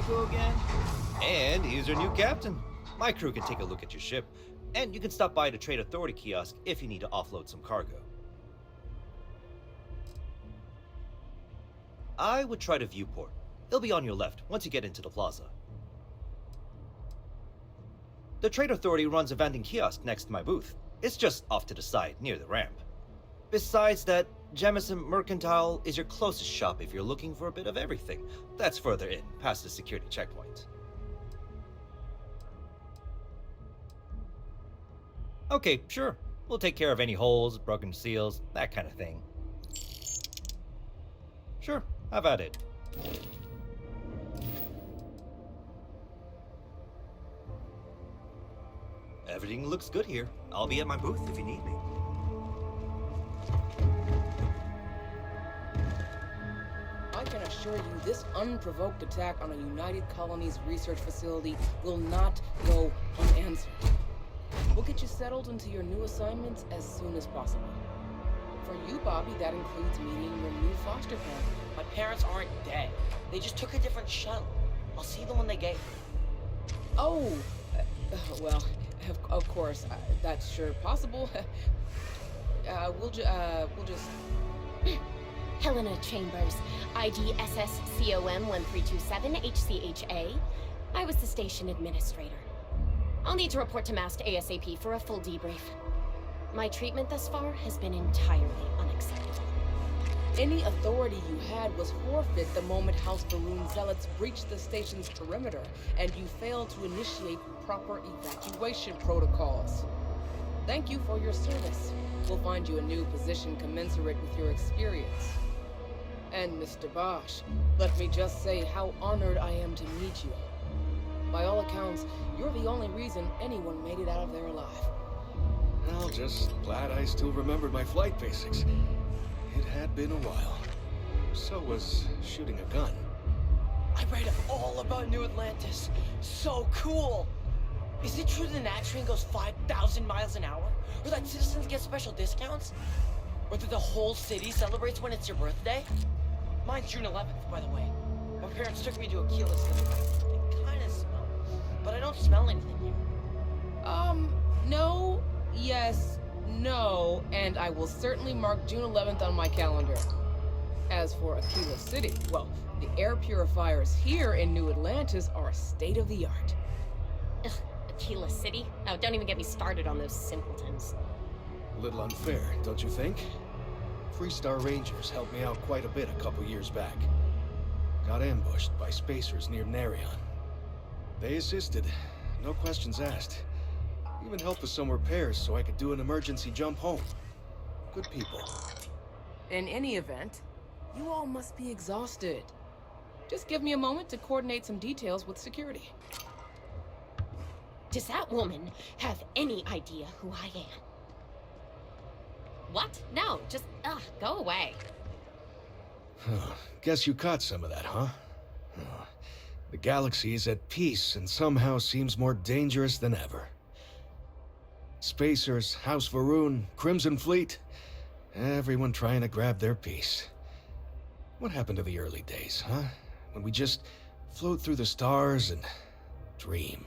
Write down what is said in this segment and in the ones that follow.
go again? And he's your new captain. My crew can take a look at your ship, and you can stop by the Trade Authority kiosk if you need to offload some cargo. I would try the viewport. It'll be on your left once you get into the plaza. The Trade Authority runs a vending kiosk next to my booth. It's just off to the side, near the ramp. Besides that, Jemison Mercantile is your closest shop if you're looking for a bit of everything. That's further in, past the security checkpoint. Okay, sure. We'll take care of any holes, broken seals, that kind of thing. Sure, have at it. Everything looks good here. I'll be at my booth if you need me. I can assure you this unprovoked attack on a United Colonies research facility will not go unanswered. We'll get you settled into your new assignments as soon as possible. For you, Bobby, that includes meeting your new foster parent. My parents aren't dead. They just took a different shuttle. I'll see them when they get here. Oh, well, of course, that's sure possible. We'll just... Helena Chambers, ID SSCOM 1327 HCHA. I was the station administrator. I'll need to report to MAST ASAP for a full debrief. My treatment thus far has been entirely unacceptable. Any authority you had was forfeit the moment House Baroon zealots breached the station's perimeter, and you failed to initiate proper evacuation protocols. Thank you for your service. We'll find you a new position commensurate with your experience. And Mr. Bosch, let me just say how honored I am to meet you. By all accounts, you're the only reason anyone made it out of there alive. Well, just glad I still remembered my flight basics. It had been a while. So was shooting a gun. I read all about New Atlantis. So cool! Is it true the Nat train goes 5,000 miles an hour? Or that citizens get special discounts? Or that the whole city celebrates when it's your birthday? Mine's June 11th, by the way. My parents took me to Aquila City. It kinda smells, but I don't smell anything here. No, yes, no, and I will certainly mark June 11th on my calendar. As for Aquila City, well, the air purifiers here in New Atlantis are state-of-the-art. Ugh, Aquila City? Oh, don't even get me started on those simpletons. A little unfair, don't you think? Freestar Rangers helped me out quite a bit a couple years back. Got ambushed by spacers near Narion. They assisted, no questions asked. Even helped with some repairs so I could do an emergency jump home. Good people. In any event, you all must be exhausted. Just give me a moment to coordinate some details with security. Does that woman have any idea who I am? What? No, just, go away. Guess you caught some of that, huh? The galaxy is at peace and somehow seems more dangerous than ever. Spacers, House Varoon, Crimson Fleet, everyone trying to grab their piece. What happened to the early days, huh? When we just float through the stars and dream.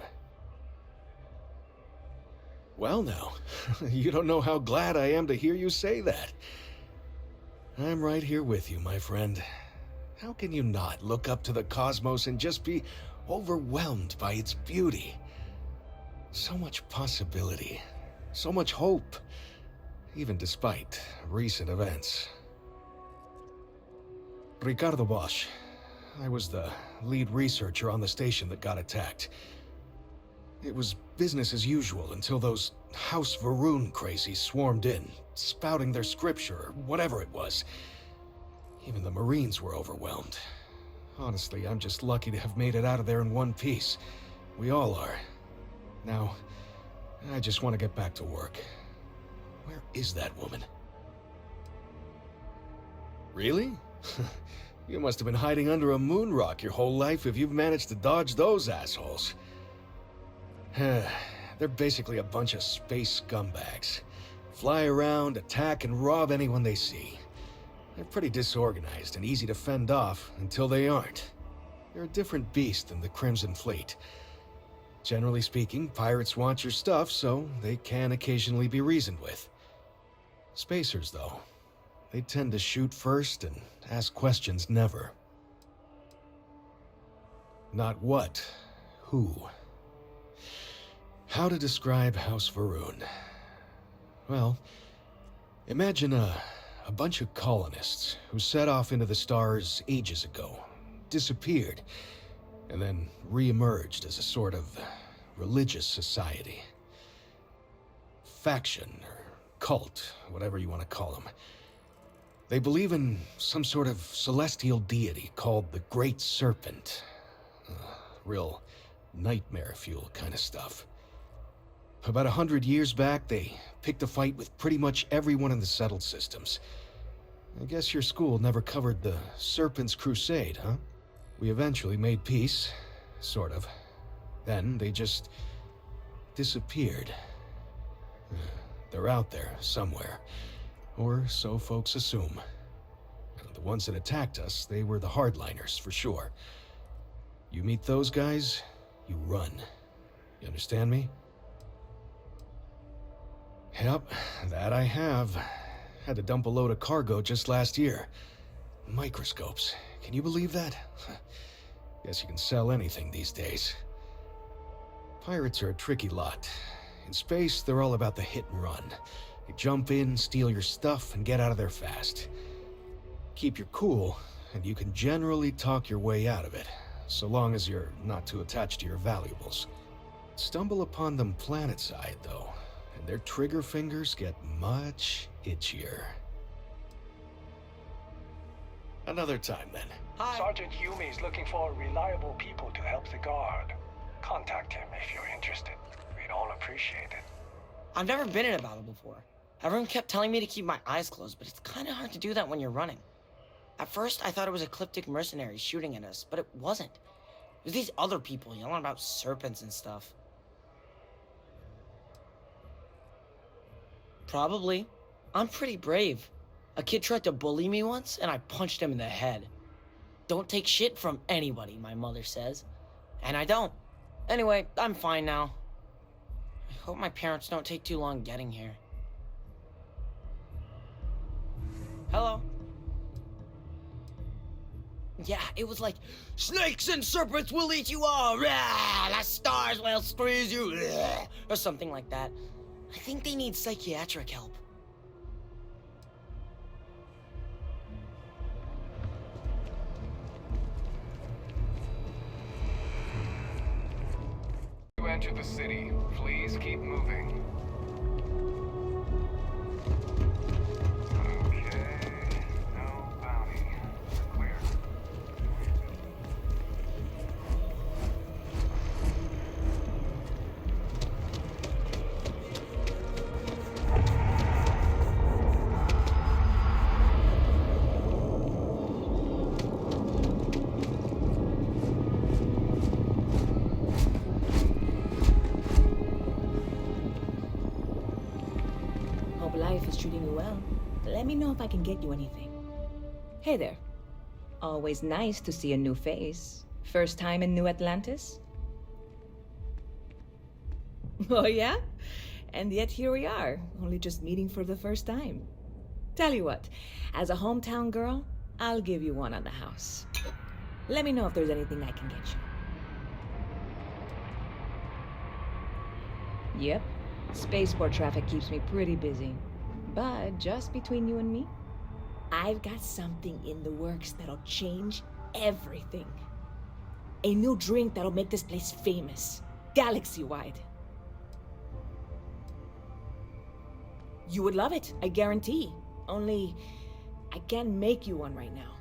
Well now, you don't know how glad I am to hear you say that. I'm right here with you, my friend. How can you not look up to the cosmos and just be overwhelmed by its beauty? So much possibility, so much hope, even despite recent events. Ricardo Bosch. I was the lead researcher on the station that got attacked. It was business as usual until those House Varoon crazies swarmed in, spouting their scripture or whatever it was. Even the Marines were overwhelmed. Honestly, I'm just lucky to have made it out of there in one piece. We all are. Now, I just want to get back to work. Where is that woman? Really? You must have been hiding under a moon rock your whole life if you've managed to dodge those assholes. They're basically a bunch of space scumbags. Fly around, attack, and rob anyone they see. They're pretty disorganized and easy to fend off until they aren't. They're a different beast than the Crimson Fleet. Generally speaking, pirates want your stuff, so they can occasionally be reasoned with. Spacers, though, they tend to shoot first and ask questions never. Not what, who. How to describe House Varun? Well, imagine a bunch of colonists who set off into the stars ages ago, disappeared, and then re-emerged as a sort of religious society. Faction, or cult, whatever you want to call them. They believe in some sort of celestial deity called the Great Serpent. Real nightmare fuel kind of stuff. About 100 years back, they picked a fight with pretty much everyone in the settled systems. I guess your school never covered the Serpent's Crusade, huh? We eventually made peace, sort of. Then they just disappeared. They're out there, somewhere. Or so folks assume. The ones that attacked us, they were the hardliners, for sure. You meet those guys, you run. You understand me? Yep, that I have. Had to dump a load of cargo just last year. Microscopes. Can you believe that? Guess you can sell anything these days. Pirates are a tricky lot. In space, they're all about the hit and run. They jump in, steal your stuff, and get out of there fast. Keep your cool, and you can generally talk your way out of it, so long as you're not too attached to your valuables. Stumble upon them planetside, though, and their trigger fingers get much itchier. Another time, then. Hi. Sergeant Yumi is looking for reliable people to help the guard. Contact him if you're interested. We'd all appreciate it. I've never been in a battle before. Everyone kept telling me to keep my eyes closed, but it's kind of hard to do that when you're running. At first, I thought it was ecliptic mercenaries shooting at us, but it wasn't. It was these other people yelling about serpents and stuff. Probably. I'm pretty brave. A kid tried to bully me once, and I punched him in the head. Don't take shit from anybody, my mother says. And I don't. Anyway, I'm fine now. I hope my parents don't take too long getting here. Hello? Yeah, it was like, snakes and serpents will eat you all, rah, the stars will squeeze you, rah, or something like that. I think they need psychiatric help. You enter the city. Please keep moving. Okay. No bounty. Clear. Hope life is treating you well. Let me know if I can get you anything. Hey there. Always nice to see a new face. First time in New Atlantis? Oh yeah? And yet here we are, only just meeting for the first time. Tell you what, as a hometown girl, I'll give you one on the house. Let me know if there's anything I can get you. Yep. Spaceport traffic keeps me pretty busy. But just between you and me, I've got something in the works that'll change everything. A new drink that'll make this place famous, galaxy-wide. You would love it, I guarantee. Only, I can't make you one right now.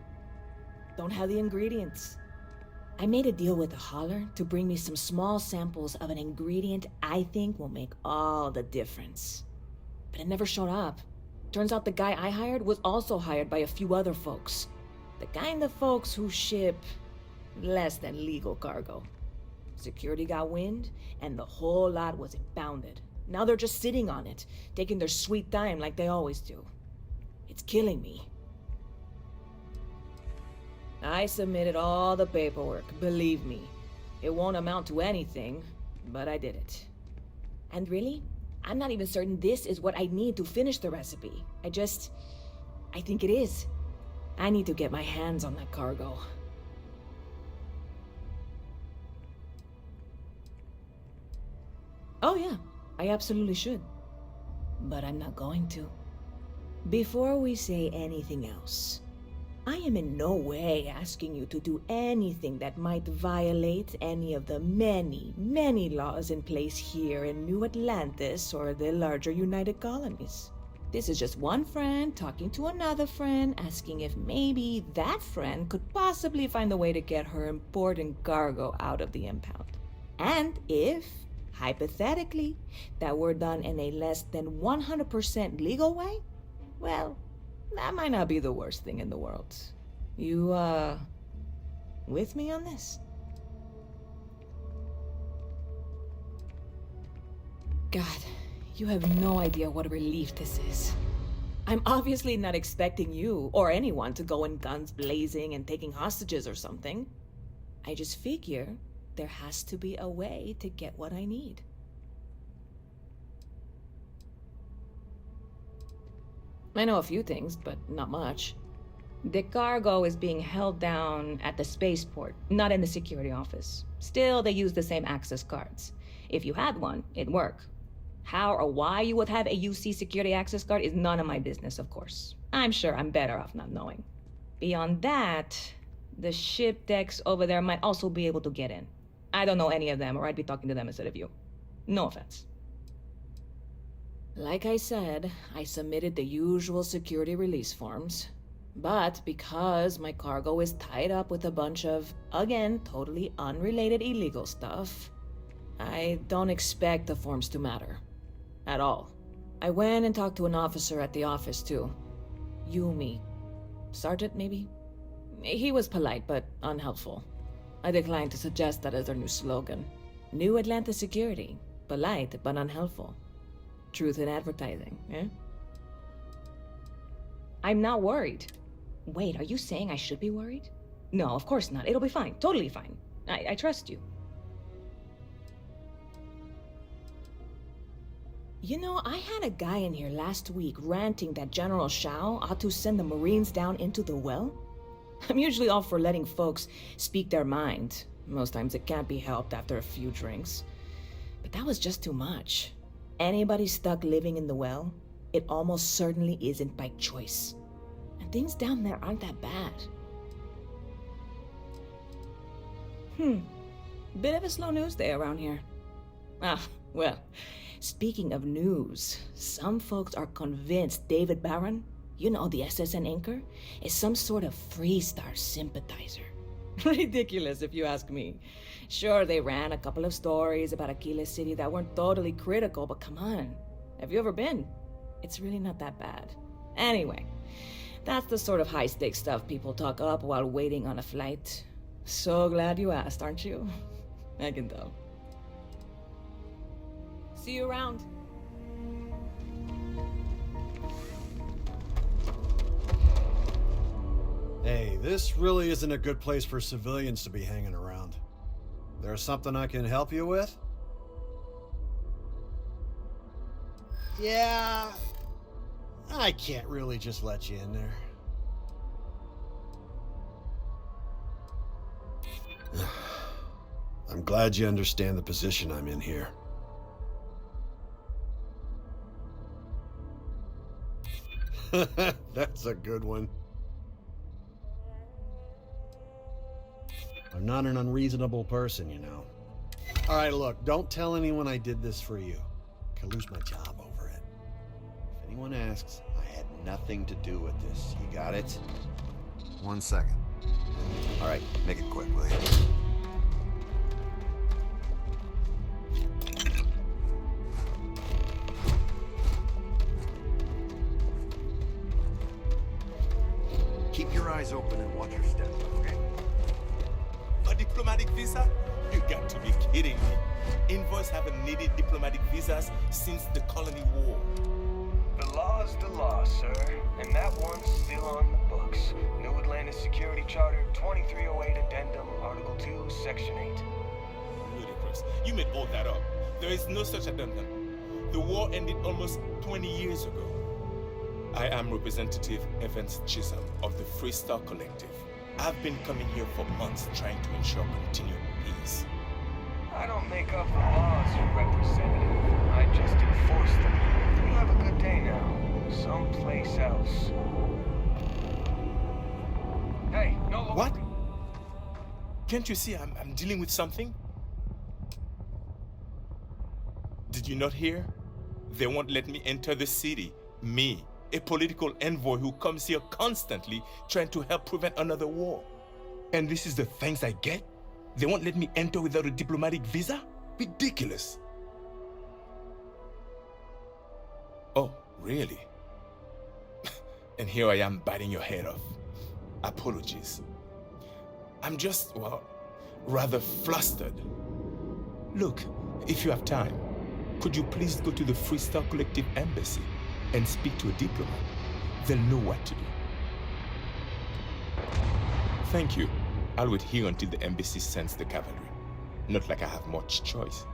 Don't have the ingredients. I made a deal with a hauler to bring me some small samples of an ingredient I think will make all the difference. But it never showed up. Turns out the guy I hired was also hired by a few other folks. The kind of folks who ship less than legal cargo. Security got wind, and the whole lot was impounded. Now they're just sitting on it, taking their sweet time like they always do. It's killing me. I submitted all the paperwork, believe me. It won't amount to anything, but I did it. And really, I'm not even certain this is what I need to finish the recipe. I think it is. I need to get my hands on that cargo. Oh yeah, I absolutely should. But I'm not going to. Before we say anything else, I am in no way asking you to do anything that might violate any of the many, many laws in place here in New Atlantis or the larger United Colonies. This is just one friend talking to another friend, asking if maybe that friend could possibly find a way to get her important cargo out of the impound. And if, hypothetically, that were done in a less than 100% legal way, well, that might not be the worst thing in the world. You, with me on this? God, you have no idea what a relief this is. I'm obviously not expecting you or anyone to go in guns blazing and taking hostages or something. I just figure there has to be a way to get what I need. I know a few things, but not much. The cargo is being held down at the spaceport, not in the security office. Still, they use the same access cards. If you had one, it'd work. How or why you would have a UC security access card is none of my business, of course. I'm sure I'm better off not knowing. Beyond that, the ship decks over there might also be able to get in. I don't know any of them, or I'd be talking to them instead of you. No offense. Like I said, I submitted the usual security release forms. But because my cargo is tied up with a bunch of, again, totally unrelated illegal stuff, I don't expect the forms to matter. At all. I went and talked to an officer at the office, too. Yumi. Sergeant, maybe? He was polite, but unhelpful. I declined to suggest that as our new slogan. New Atlantis Security. Polite, but unhelpful. Truth in advertising, eh? I'm not worried. Wait, are you saying I should be worried? No, of course not. It'll be fine. Totally fine. I trust you. You know, I had a guy in here last week ranting that General Shao ought to send the Marines down into the well. I'm usually all for letting folks speak their mind. Most times it can't be helped after a few drinks. But that was just too much. Anybody stuck living in the well, it almost certainly isn't by choice. And things down there aren't that bad. Bit of a slow news day around here. Ah, well, speaking of news, some folks are convinced David Barron, you know, the SSN anchor, is some sort of Freestar sympathizer. Ridiculous, if you ask me. Sure, they ran a couple of stories about Aquila City that weren't totally critical, but come on. Have you ever been? It's really not that bad. Anyway, that's the sort of high-stakes stuff people talk up while waiting on a flight. So glad you asked, aren't you? I can tell. See you around. Hey, this really isn't a good place for civilians to be hanging around. There's something I can help you with? Yeah, I can't really just let you in there. I'm glad you understand the position I'm in here. That's a good one. I'm not an unreasonable person, you know. All right, look, don't tell anyone I did this for you. I could lose my job over it. If anyone asks, I had nothing to do with this. You got it? 1 second. All right, make it quick, will you? Keep your eyes open and watch your step, okay? A diplomatic visa? You got to be kidding me. Envoys haven't needed diplomatic visas since the Colony War. The law's the law, sir. And that one's still on the books. New Atlantis Security Charter 2308 Addendum, Article 2, Section 8. Ludicrous. You made all that up. There is no such addendum. The war ended almost 20 years ago. I am Representative Evans Chisholm of the Freestar Collective. I've been coming here for months trying to ensure continued peace. I don't make up the laws, Representative. I just enforce them. You have a good day now. Someplace else. Hey, no... What? Can't you see I'm dealing with something? Did you not hear? They won't let me enter the city. Me, a political envoy who comes here constantly trying to help prevent another war. And this is the thanks I get? They won't let me enter without a diplomatic visa? Ridiculous. Oh, really? And here I am biting your head off. Apologies. I'm just, well, rather flustered. Look, if you have time, could you please go to the Freestar Collective Embassy and speak to a diplomat? They'll know what to do. Thank you. I'll wait here until the embassy sends the cavalry. Not like I have much choice.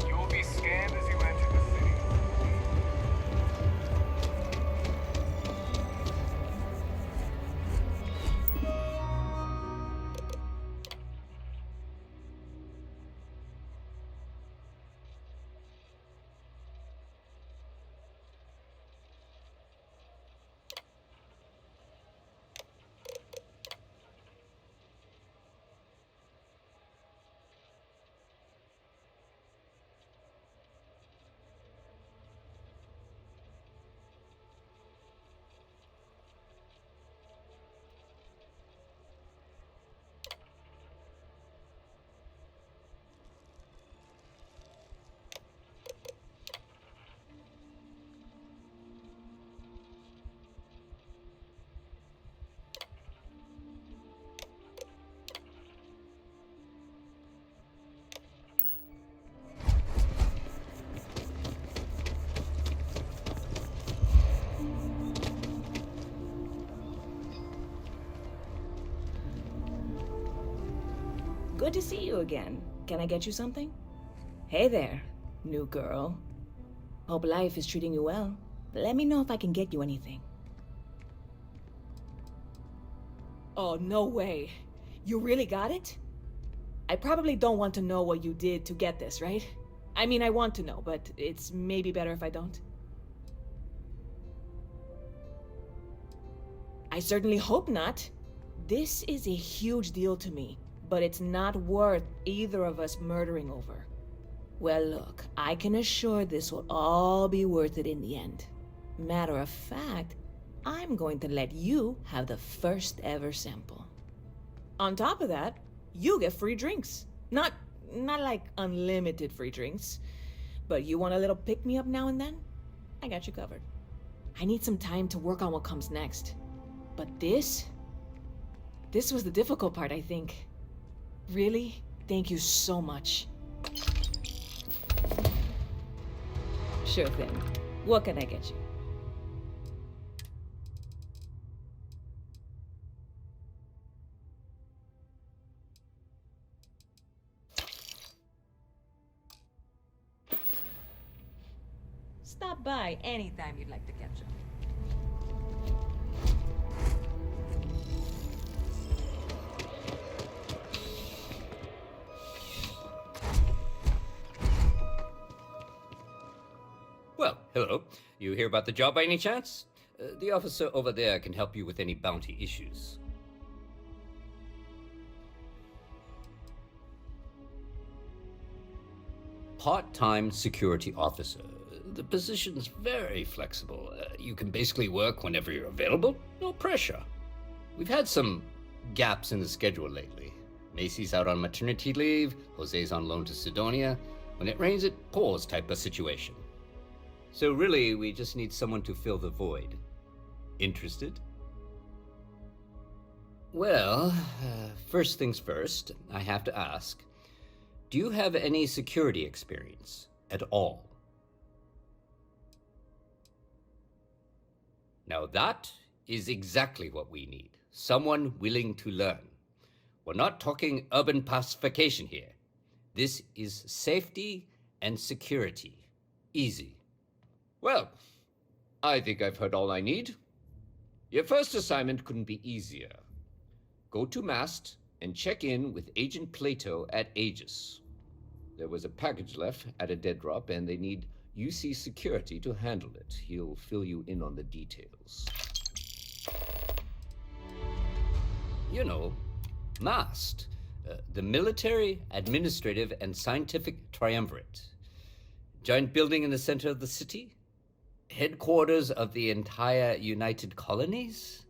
You will be scanned as you enter the city. Good to see you again. Can I get you something? Hey there, new girl. Hope life is treating you well. Let me know if I can get you anything. Oh, no way. You really got it? I probably don't want to know what you did to get this, right? I mean, I want to know, but it's maybe better if I don't. I certainly hope not. This is a huge deal to me, but it's not worth either of us murdering over. Well, look, I can assure this will all be worth it in the end. Matter of fact, I'm going to let you have the first ever sample. On top of that, you get free drinks. Not like unlimited free drinks, but you want a little pick-me-up now and then? I got you covered. I need some time to work on what comes next. But this was the difficult part, I think. Really, thank you so much. Sure thing. What can I get you? Stop by anytime you'd like to catch up. Well, hello. You hear about the job by any chance? The officer over there can help you with any bounty issues. Part-time security officer. The position's very flexible. You can basically work whenever you're available. No pressure. We've had some gaps in the schedule lately. Macy's out on maternity leave, Jose's on loan to Sidonia. When it rains, it pours type of situation. So really, we just need someone to fill the void. Interested? Well, first things first, I have to ask. Do you have any security experience at all? Now that is exactly what we need. Someone willing to learn. We're not talking urban pacification here. This is safety and security. Easy. Well, I think I've heard all I need. Your first assignment couldn't be easier. Go to Mast and check in with Agent Plato at Aegis. There was a package left at a dead drop, and they need UC security to handle it. He'll fill you in on the details. You know, MAST, the Military, Administrative, and Scientific Triumvirate. Giant building in the center of the city? Headquarters of the entire United Colonies?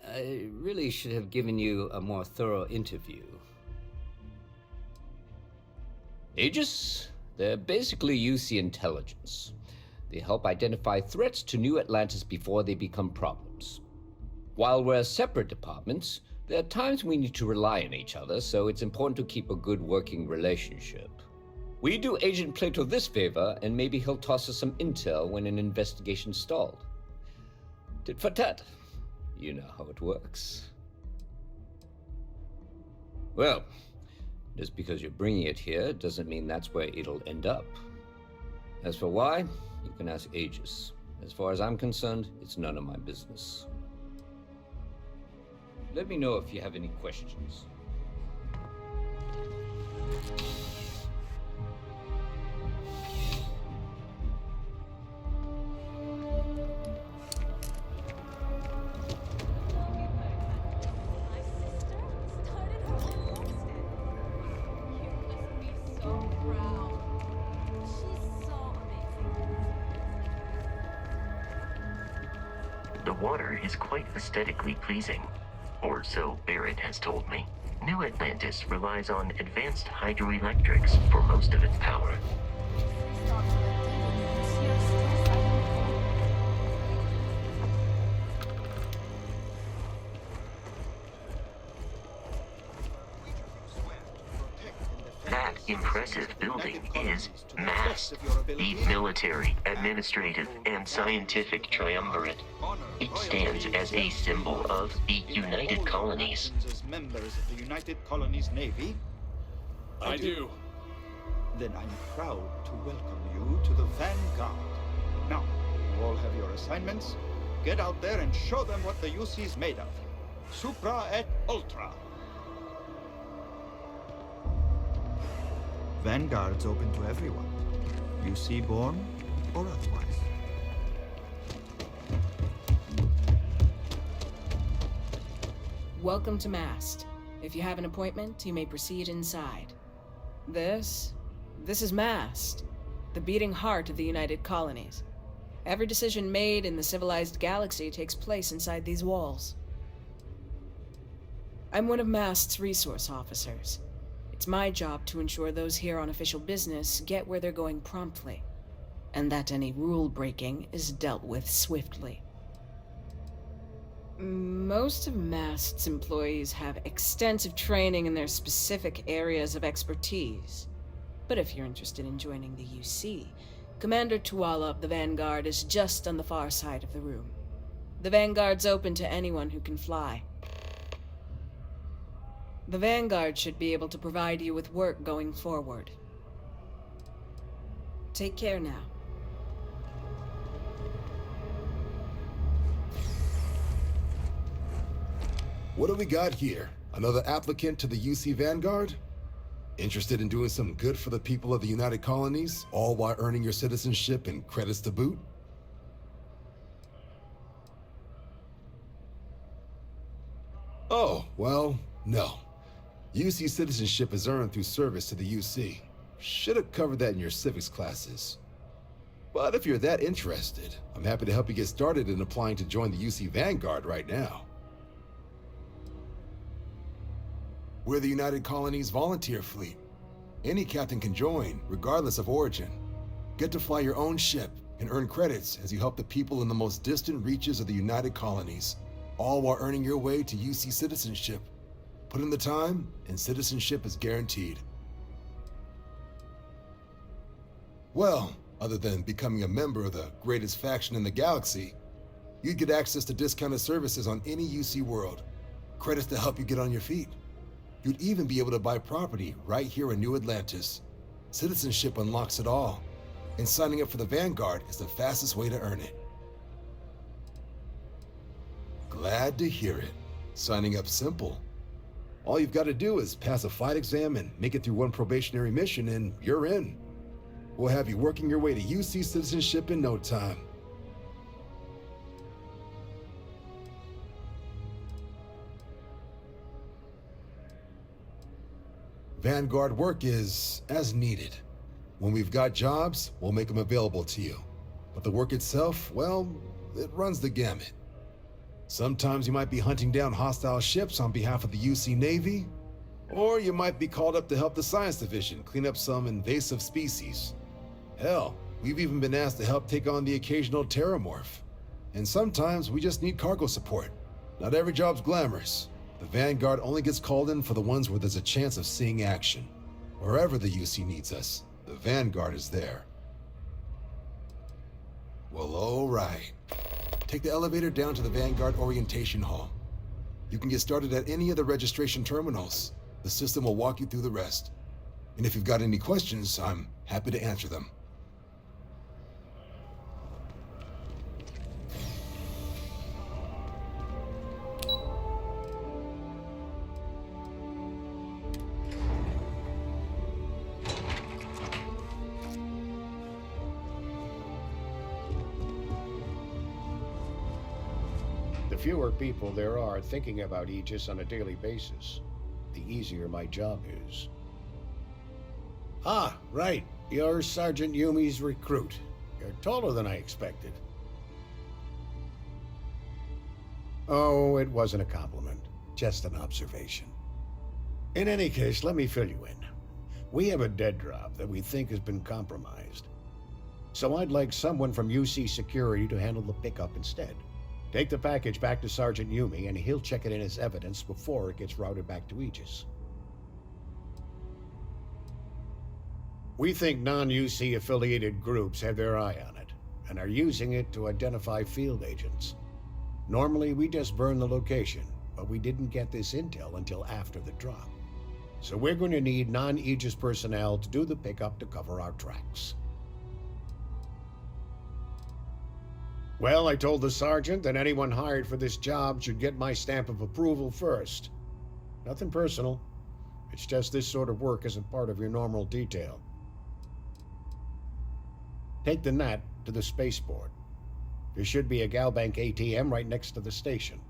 I really should have given you a more thorough interview. Aegis? They're basically UC intelligence. They help identify threats to New Atlantis before they become problems. While we're separate departments, there are times we need to rely on each other, so it's important to keep a good working relationship. We do Agent Plato this favor, and maybe he'll toss us some intel when an investigation stalled. Tit for tat. You know how it works. Well, just because you're bringing it here doesn't mean that's where it'll end up. As for why, you can ask Aegis. As far as I'm concerned, it's none of my business. Let me know if you have any questions. The water is quite aesthetically pleasing, or so Barrett has told me. New Atlantis relies on advanced hydroelectrics for most of its power. That impressive building is MAST, the Military, Administrative, and Scientific Triumvirate. It stands as a symbol of the United Colonies. As members of the United Colonies Navy? I do. Then I'm proud to welcome you to the Vanguard. Now, you all have your assignments. Get out there and show them what the UC's made of. Supra et Ultra. Vanguard's open to everyone. UC born or otherwise. Welcome to Mast. If you have an appointment, you may proceed inside. This is Mast, the beating heart of the United Colonies. Every decision made in the civilized galaxy takes place inside these walls. I'm one of Mast's resource officers. It's my job to ensure those here on official business get where they're going promptly, and that any rule breaking is dealt with swiftly. Most of Mast's employees have extensive training in their specific areas of expertise. But if you're interested in joining the UC, Commander Tuala of the Vanguard is just on the far side of the room. The Vanguard's open to anyone who can fly. The Vanguard should be able to provide you with work going forward. Take care now. What do we got here? Another applicant to the UC Vanguard? Interested in doing some good for the people of the United Colonies, all while earning your citizenship and credits to boot? Oh, well, no. UC citizenship is earned through service to the UC. Should have covered that in your civics classes. But if you're that interested, I'm happy to help you get started in applying to join the UC Vanguard right now. We're the United Colonies Volunteer Fleet. Any captain can join, regardless of origin. Get to fly your own ship and earn credits as you help the people in the most distant reaches of the United Colonies, all while earning your way to UC citizenship. Put in the time, and citizenship is guaranteed. Well, other than becoming a member of the greatest faction in the galaxy, you'd get access to discounted services on any UC world, credits to help you get on your feet. You'd even be able to buy property right here in New Atlantis. Citizenship unlocks it all, and signing up for the Vanguard is the fastest way to earn it. Glad to hear it. Signing up's simple. All you've got to do is pass a fight exam and make it through one probationary mission, and you're in. We'll have you working your way to UC citizenship in no time. Vanguard work is as needed. When we've got jobs, we'll make them available to you. But the work itself, well, it runs the gamut. Sometimes you might be hunting down hostile ships on behalf of the UC Navy, or you might be called up to help the Science Division clean up some invasive species. Hell, we've even been asked to help take on the occasional terramorph. And sometimes we just need cargo support. Not every job's glamorous. The Vanguard only gets called in for the ones where there's a chance of seeing action. Wherever the UC needs us, the Vanguard is there. Well, all right. Take the elevator down to the Vanguard Orientation Hall. You can get started at any of the registration terminals. The system will walk you through the rest. And if you've got any questions, I'm happy to answer them. The fewer people there are thinking about Aegis on a daily basis, the easier my job is. Ah, right. You're Sergeant Yumi's recruit. You're taller than I expected. Oh, it wasn't a compliment. Just an observation. In any case, let me fill you in. We have a dead drop that we think has been compromised. So I'd like someone from UC Security to handle the pickup instead. Take the package back to Sergeant Yumi, and he'll check it in as evidence before it gets routed back to Aegis. We think non-UC affiliated groups have their eye on it, and are using it to identify field agents. Normally, we just burn the location, but we didn't get this intel until after the drop. So we're going to need non-Aegis personnel to do the pickup to cover our tracks. Well, I told the sergeant that anyone hired for this job should get my stamp of approval first. Nothing personal. It's just this sort of work isn't part of your normal detail. Take the Nat to the spaceport. There should be a Galbank ATM right next to the station.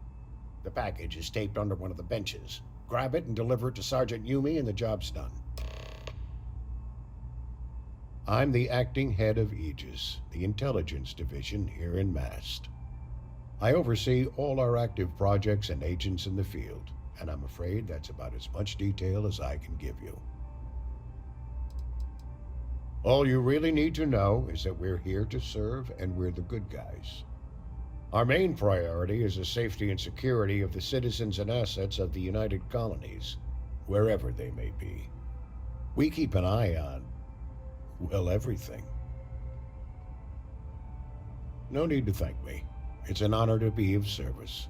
The package is taped under one of the benches. Grab it and deliver it to Sergeant Yumi and the job's done. I'm the acting head of Aegis, the intelligence division here in Mast. I oversee all our active projects and agents in the field, and I'm afraid that's about as much detail as I can give you. All you really need to know is that we're here to serve and we're the good guys. Our main priority is the safety and security of the citizens and assets of the United Colonies, wherever they may be. We keep an eye on, well, everything. No need to thank me. It's an honor to be of service.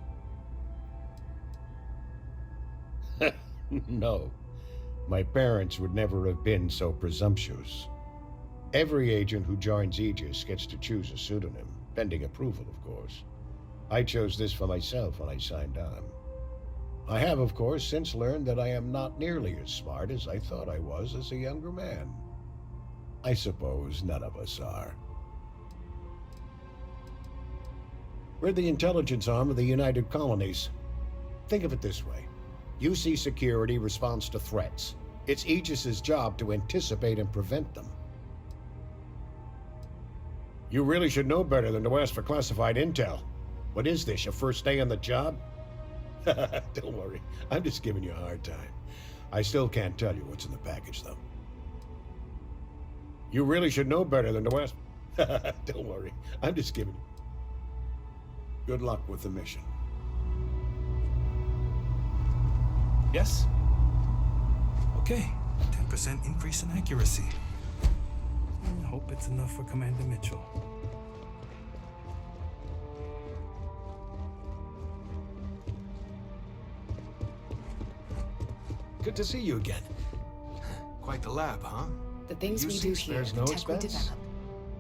No, my parents would never have been so presumptuous. Every agent who joins Aegis gets to choose a pseudonym, pending approval, of course. I chose this for myself when I signed on. I have, of course, since learned that I am not nearly as smart as I thought I was as a younger man. I suppose none of us are. We're the intelligence arm of the United Colonies. Think of it this way. UC Security responds to threats. It's Aegis's job to anticipate and prevent them. You really should know better than to ask for classified intel. What is this, your first day on the job? Don't worry, I'm just giving you a hard time. I still can't tell you what's in the package, though. You really should know better than to ask. Don't worry, I'm just giving you. Good luck with the mission. Yes? Okay, 10% increase in accuracy. Hope it's enough for Commander Mitchell. Good to see you again. Quite the lab, huh? The things we UC do here, spares the no tech we expense. develop,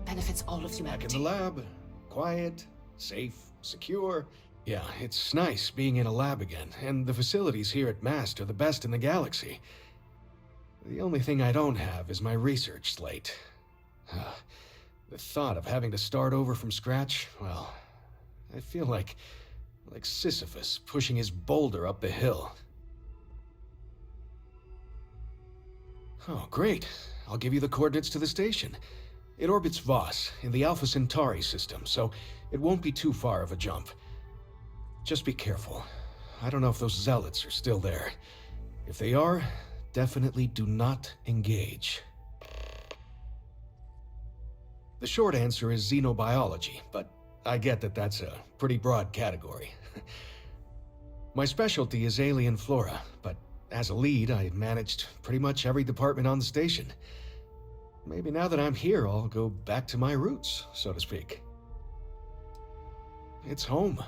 benefits all of Back in humanity. the lab, quiet, safe, secure. Yeah, it's nice being in a lab again, and the facilities here at MAST are the best in the galaxy. The only thing I don't have is my research slate. The thought of having to start over from scratch, well, I feel like Sisyphus pushing his boulder up the hill. Oh, great. I'll give you the coordinates to the station. It orbits Voss in the Alpha Centauri system, so it won't be too far of a jump. Just be careful. I don't know if those zealots are still there. If they are, definitely do not engage. The short answer is xenobiology, but I get that that's a pretty broad category. My specialty is alien flora, but as a lead, I managed pretty much every department on the station. Maybe now that I'm here, I'll go back to my roots, so to speak. It's home.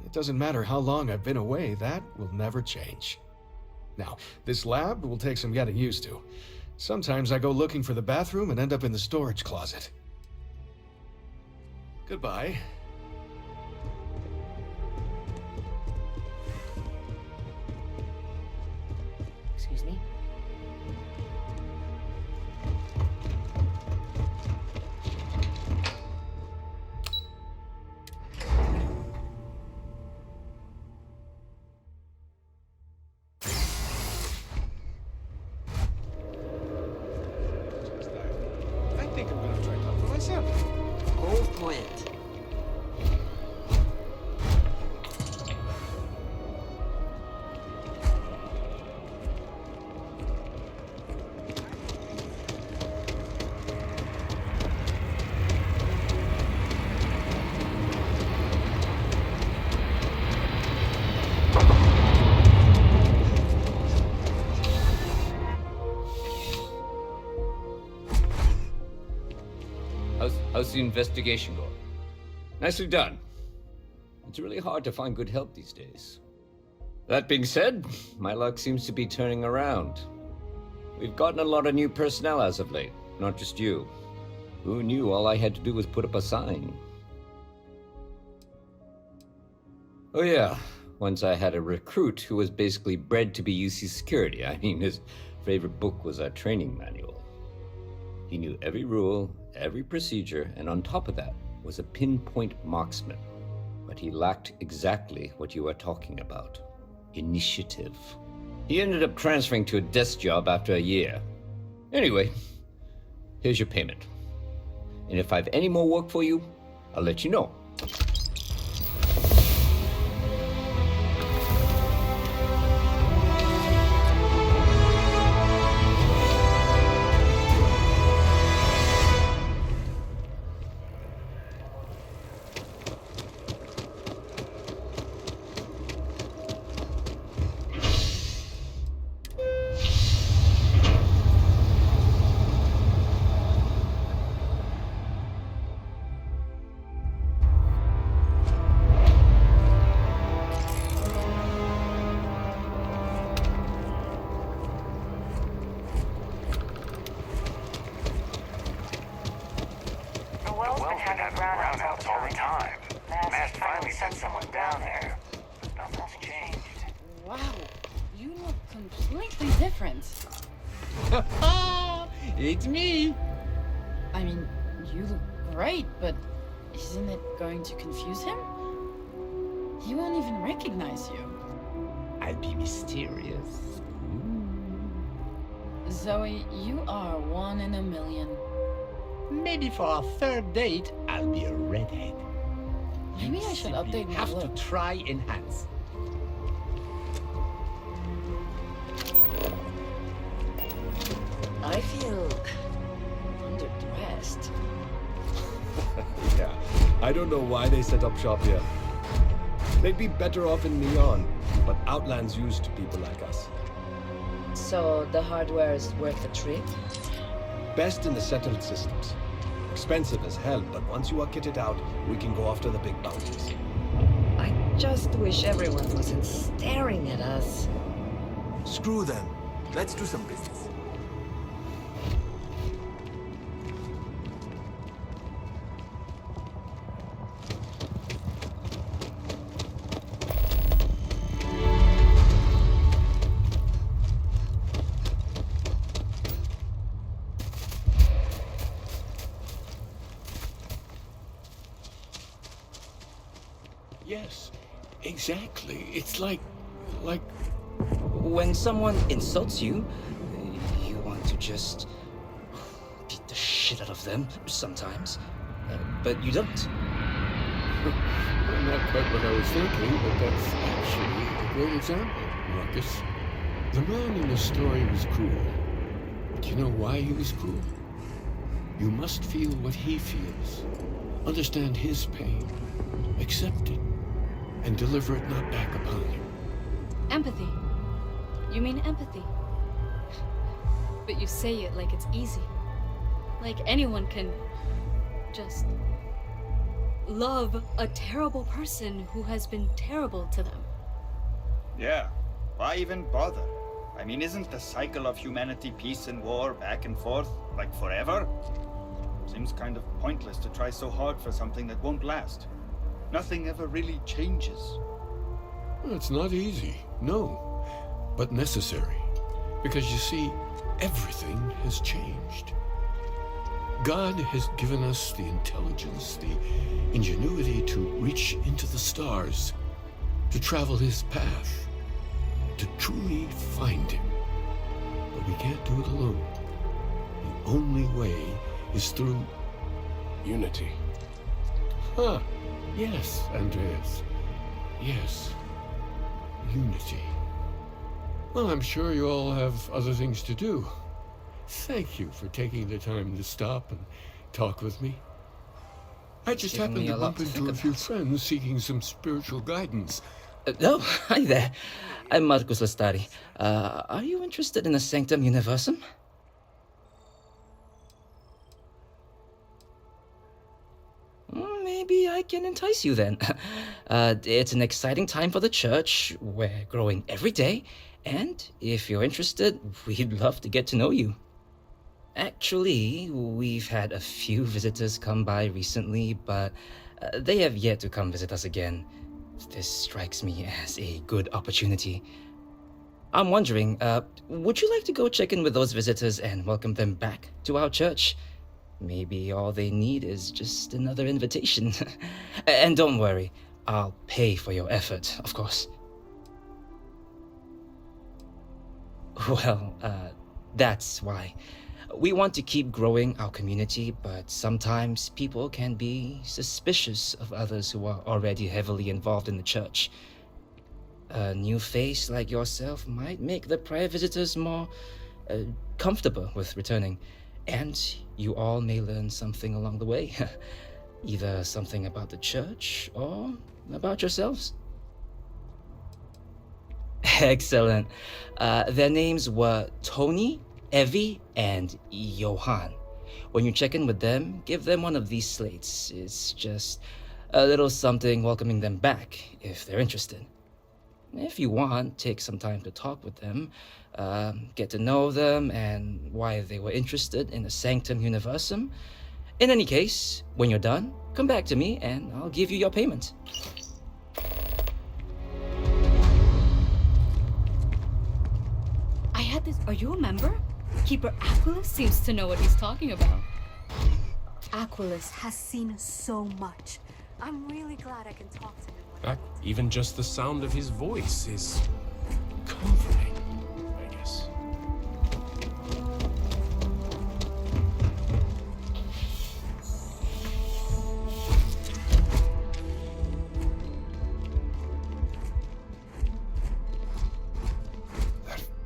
It doesn't matter how long I've been away, that will never change. Now, this lab will take some getting used to. Sometimes I go looking for the bathroom and end up in the storage closet. Goodbye. Excuse me? I think I'm gonna try that for myself. Whole plant. How's the investigation going? Nicely done. It's really hard to find good help these days. That being said, my luck seems to be turning around. We've gotten a lot of new personnel as of late, not just you. Who knew all I had to do was put up a sign? Oh yeah, once I had a recruit who was basically bred to be UC security. I mean, his favorite book was our training manual. He knew every rule, every procedure, and on top of that was a pinpoint marksman. But he lacked exactly what you are talking about. Initiative. He ended up transferring to a desk job after a year. Anyway, here's your payment. And if I have any more work for you, I'll let you know. It's me! I mean, you look great, but isn't it going to confuse him? He won't even recognize you. I'll be mysterious. Zoe, you are one in a million. Maybe for our third date, I'll be a redhead. Maybe I should update my have look. to try enhance. I feel underdressed. Yeah, I don't know why they set up shop here. They'd be better off in Neon, but Outland's used to people like us. So the hardware is worth the trip? Best in the settled systems. Expensive as hell, but once you are kitted out, we can go after the big bounties. I just wish everyone wasn't staring at us. Screw them. Let's do some business. Yes, exactly. It's like... When someone insults you, you want to just beat the shit out of them sometimes, but you don't. Well, not quite what I was thinking, but that's actually a great example, Marcus. The man in the story was cruel. Do you know why he was cruel? You must feel what he feels, understand his pain, accept it, and deliver it not back upon him. Empathy. You mean empathy? But you say it like it's easy. Like anyone can just love a terrible person who has been terrible to them. Yeah, why even bother? I mean, isn't the cycle of humanity peace and war back and forth, like forever? Seems kind of pointless to try so hard for something that won't last. Nothing ever really changes. It's not easy, no, but necessary. Because you see, everything has changed. God has given us the intelligence, the ingenuity to reach into the stars, to travel his path, to truly find him. But we can't do it alone. The only way is through unity. Huh. Yes, Andreas. Yes. Unity. Well, I'm sure you all have other things to do. Thank you for taking the time to stop and talk with me. I just Giving happened me to a lot bump to into think a few friends seeking some spiritual guidance. Oh, hi there. I'm Marcus Lestari. Are you interested in the Sanctum Universum? Maybe I can entice you then. It's an exciting time for the church. We're growing every day, and if you're interested, we'd love to get to know you. Actually, we've had a few visitors come by recently, but they have yet to come visit us again. This strikes me as a good opportunity. I'm wondering, would you like to go check in with those visitors and welcome them back to our church? Maybe all they need is just another invitation. And don't worry, I'll pay for your effort, of course. Well, that's why. We want to keep growing our community, but sometimes people can be suspicious of others who are already heavily involved in the church. A new face like yourself might make the prior visitors more comfortable with returning. And you all may learn something along the way. Either something about the church or about yourselves. Excellent. Their names were Tony, Evie, and Johan. When you check in with them, give them one of these slates. It's just a little something welcoming them back, if they're interested. If you want, take some time to talk with them, get to know them and why they were interested in the Sanctum Universum. In any case, when you're done, come back to me and I'll give you your payment. I had this. Are you a member? Keeper Aquilus seems to know what he's talking about. Aquilus has seen so much. I'm really glad I can talk to him. Even just the sound of his voice is comforting, I guess.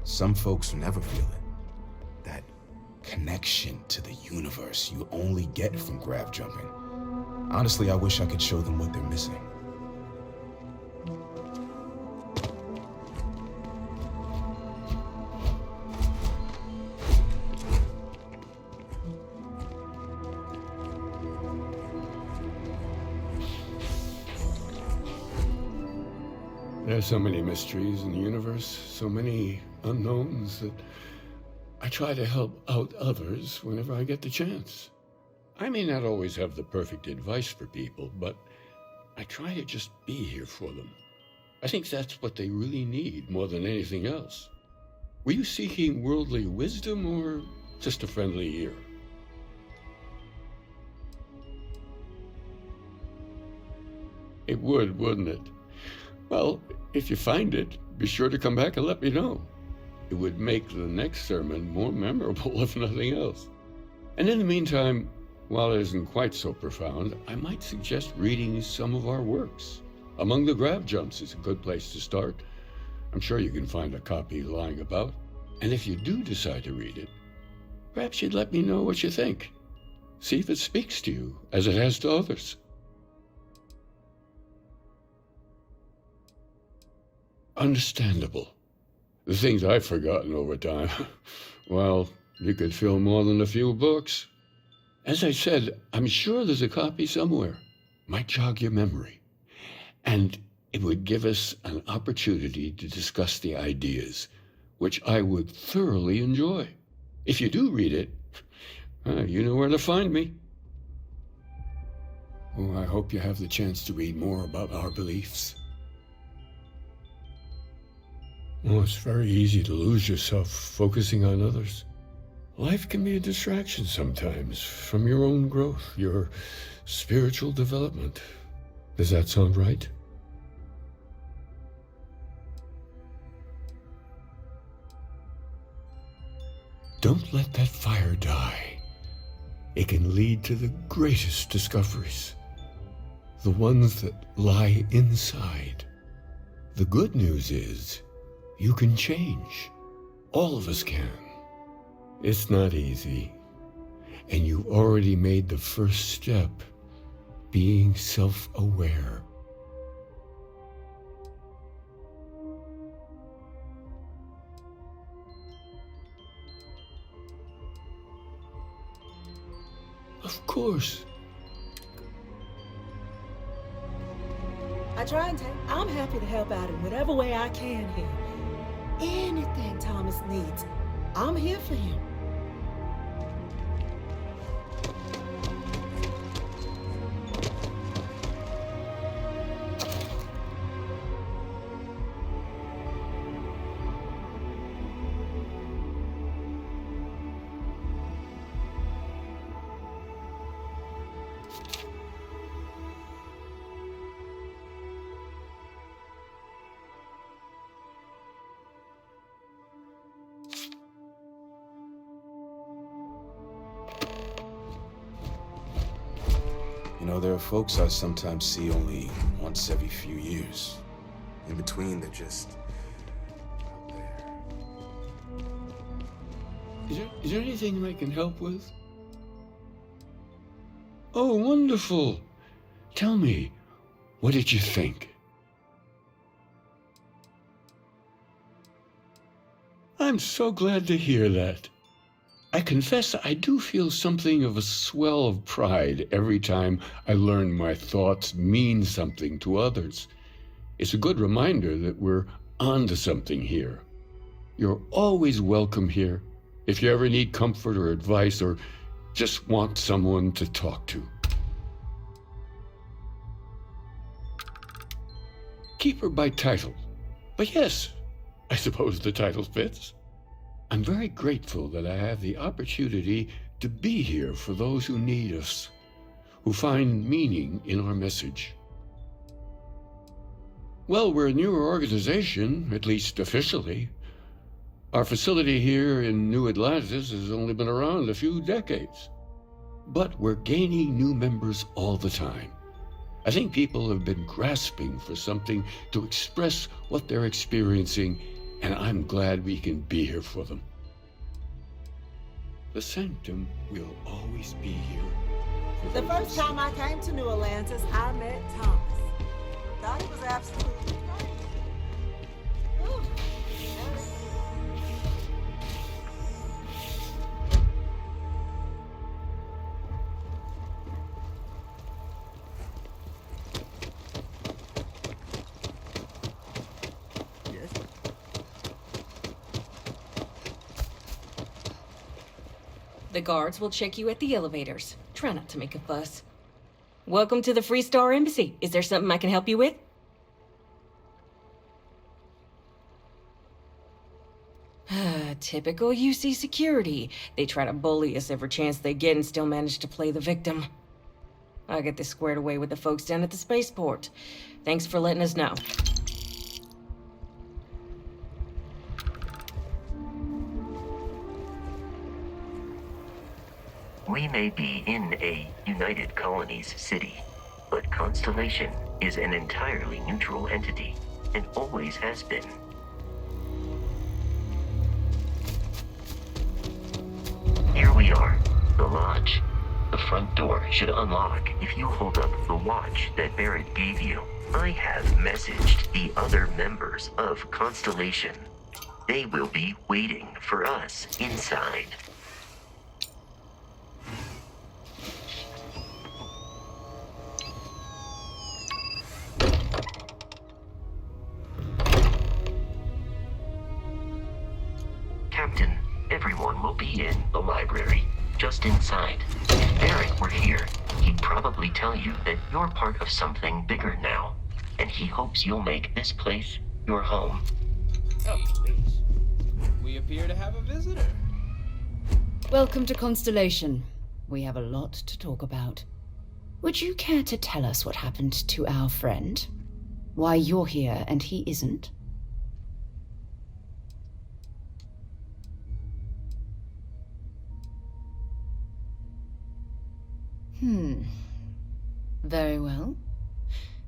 Some folks never feel it. That connection to the universe you only get from grav jumping. Honestly, I wish I could show them what they're missing. There's so many mysteries in the universe, so many unknowns that I try to help out others whenever I get the chance. I may not always have the perfect advice for people, but I try to just be here for them. I think that's what they really need more than anything else. Were you seeking worldly wisdom or just a friendly ear? It would, wouldn't it? Well, if you find it, be sure to come back and let me know. It would make the next sermon more memorable, if nothing else. And in the meantime, while it isn't quite so profound, I might suggest reading some of our works. Among the Grab Jumps is a good place to start. I'm sure you can find a copy lying about. And if you do decide to read it, perhaps you'd let me know what you think. See if it speaks to you, as it has to others. Understandable. The things I've forgotten over time. Well, you could fill more than a few books. As I said, I'm sure there's a copy somewhere. Might jog your memory. And it would give us an opportunity to discuss the ideas, which I would thoroughly enjoy. If you do read it, you know where to find me. Oh, I hope you have the chance to read more about our beliefs. Oh, it's very easy to lose yourself focusing on others. Life can be a distraction sometimes from your own growth, your spiritual development. Does that sound right? Don't let that fire die. It can lead to the greatest discoveries, the ones that lie inside. The good news is, you can change. All of us can. It's not easy. And you already made the first step, being self-aware. Of course. I try and I'm happy to help out in whatever way I can here. Anything Thomas needs, I'm here for him. You know, there are folks I sometimes see only once every few years. In between, they're just out there. Is there anything I can help with? Oh, wonderful. Tell me, what did you think? I'm so glad to hear that. I confess I do feel something of a swell of pride every time I learn my thoughts mean something to others. It's a good reminder that we're onto something here. You're always welcome here if you ever need comfort or advice or just want someone to talk to. Keeper by title. But yes, I suppose the title fits. I'm very grateful that I have the opportunity to be here for those who need us, who find meaning in our message. Well, we're a newer organization, at least officially. Our facility here in New Atlantis has only been around a few decades. But we're gaining new members all the time. I think people have been grasping for something to express what they're experiencing, and I'm glad we can be here for them. The Sanctum will always be here. The first time I came to New Atlantis, I met Thomas. Thought he was absolutely great. Ooh. The guards will check you at the elevators. Try not to make a fuss. Welcome to the Free Star Embassy. Is there something I can help you with? Typical UC security. They try to bully us every chance they get and still manage to play the victim. I'll get this squared away with the folks down at the spaceport. Thanks for letting us know. We may be in a United Colonies city, but Constellation is an entirely neutral entity, and always has been. Here we are, the lodge. The front door should unlock if you hold up the watch that Barrett gave you. I have messaged the other members of Constellation. They will be waiting for us inside. Captain, everyone will be in the library, just inside. If Barrett were here, he'd probably tell you that you're part of something bigger now, and he hopes you'll make this place your home. Oh, please. We appear to have a visitor. Welcome to Constellation. We have a lot to talk about. Would you care to tell us what happened to our friend? Why you're here and he isn't? Very well.